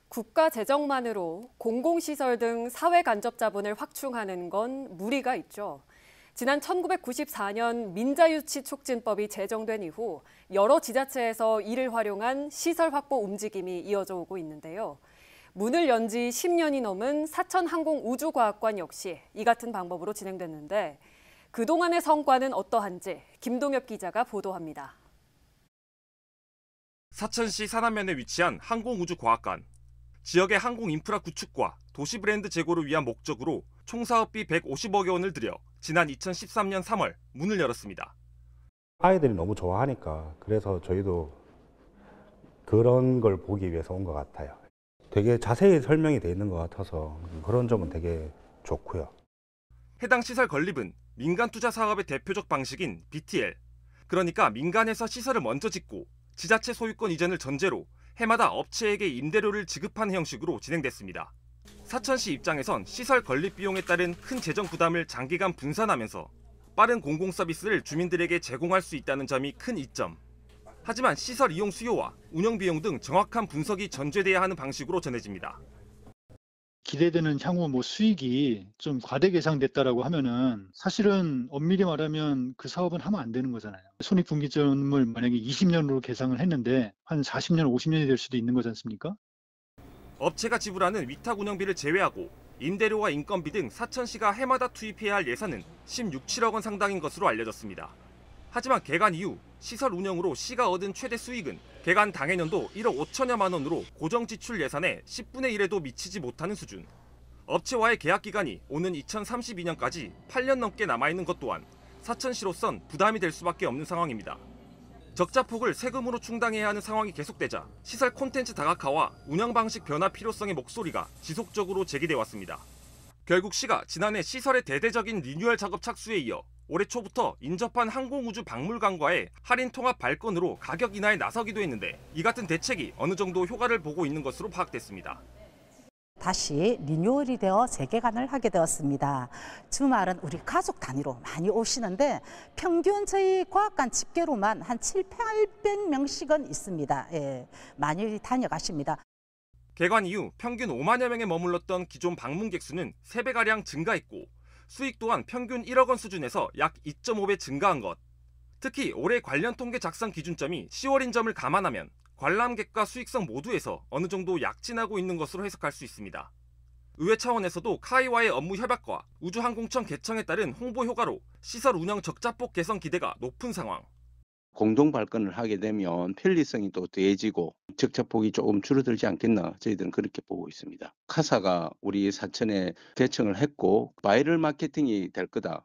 국가 재정만으로 공공시설 등 사회 간접 자본을 확충하는 건 무리가 있죠. 지난 1994년 민자유치 촉진법이 제정된 이후 여러 지자체에서 이를 활용한 시설 확보 움직임이 이어져 오고 있는데요. 문을 연 지 10년이 넘은 사천항공우주과학관 역시 이 같은 방법으로 진행됐는데 그동안의 성과는 어떠한지 김동엽 기자가 보도합니다. 사천시 산안면에 위치한 항공우주과학관. 지역의 항공 인프라 구축과 도시 브랜드 제고를 위한 목적으로 총 사업비 150억여 원을 들여 지난 2013년 3월 문을 열었습니다. 아이들이 너무 좋아하니까 그래서 저희도 그런 걸 보기 위해서 온 것 같아요. 되게 자세히 설명이 돼 있는 것 같아서 그런 점은 되게 좋고요. 해당 시설 건립은 민간 투자 사업의 대표적 방식인 BTL. 그러니까 민간에서 시설을 먼저 짓고 지자체 소유권 이전을 전제로 해마다 업체에게 임대료를 지급하는 형식으로 진행됐습니다. 사천시 입장에선 시설 건립 비용에 따른 큰 재정 부담을 장기간 분산하면서 빠른 공공 서비스를 주민들에게 제공할 수 있다는 점이 큰 이점. 하지만 시설 이용 수요와 운영 비용 등 정확한 분석이 전제돼야 하는 방식으로 전해집니다. 기대되는 향후 수익이 좀 과대 계상됐다라고 하면은 사실은 엄밀히 말하면 그 사업은 하면 안 되는 거잖아요. 손익분기점을 만약에 20년으로 계상을 했는데 한 40년, 50년이 될 수도 있는 거지 않습니까? 업체가 지불하는 위탁 운영비를 제외하고 임대료와 인건비 등 사천시가 해마다 투입해야 할 예산은 16, 7억 원 상당인 것으로 알려졌습니다. 하지만 개관 이후 시설 운영으로 시가 얻은 최대 수익은 개관 당해년도 1억 5천여만 원으로 고정 지출 예산의 10분의 1에도 미치지 못하는 수준. 업체와의 계약 기간이 오는 2032년까지 8년 넘게 남아있는 것 또한 사천시로선 부담이 될 수밖에 없는 상황입니다. 적자폭을 세금으로 충당해야 하는 상황이 계속되자 시설 콘텐츠 다각화와 운영 방식 변화 필요성의 목소리가 지속적으로 제기돼 왔습니다. 결국 시가 지난해 시설의 대대적인 리뉴얼 작업 착수에 이어 올해 초부터 인접한 항공우주 박물관과의 할인 통합 발권으로 가격 인하에 나서기도 했는데 이 같은 대책이 어느 정도 효과를 보고 있는 것으로 파악됐습니다. 다시 리뉴얼이 되어 재개관을 하게 되었습니다. 주말은 우리 가족 단위로 많이 오시는데 평균 저희 과학관 집계로만 한 700~800명씩은 있습니다. 예, 많이 다녀가십니다. 개관 이후 평균 5만여 명에 머물렀던 기존 방문객 수는 3배가량 증가했고 수익 또한 평균 1억 원 수준에서 약 2.5배 증가한 것. 특히 올해 관련 통계 작성 기준점이 10월인 점을 감안하면 관람객과 수익성 모두에서 어느 정도 약진하고 있는 것으로 해석할 수 있습니다. 의회 차원에서도 카이와의 업무 협약과 우주항공청 개청에 따른 홍보 효과로 시설 운영 적자폭 개선 기대가 높은 상황. 공동 발권을 하게 되면 편리성이 또 더해지고 적자폭이 조금 줄어들지 않겠나 저희들은 그렇게 보고 있습니다. 카사가 우리 사천에 개청을 했고 바이럴 마케팅이 될 거다.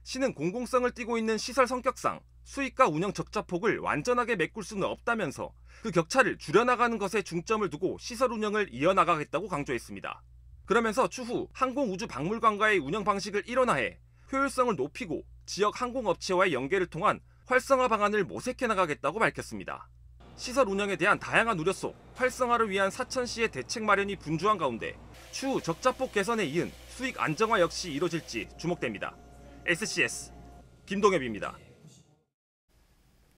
시는 공공성을 띠고 있는 시설 성격상 수익과 운영 적자폭을 완전하게 메꿀 수는 없다면서 그 격차를 줄여나가는 것에 중점을 두고 시설 운영을 이어나가겠다고 강조했습니다. 그러면서 추후 항공우주박물관과의 운영 방식을 일원화해 효율성을 높이고 지역 항공업체와의 연계를 통한 활성화 방안을 모색해 나가겠다고 밝혔습니다. 시설 운영에 대한 다양한 우려 속 활성화를 위한 사천시의 대책 마련이 분주한 가운데 추후 적자폭 개선에 이은 수익 안정화 역시 이뤄질지 주목됩니다. SCS 김동엽입니다.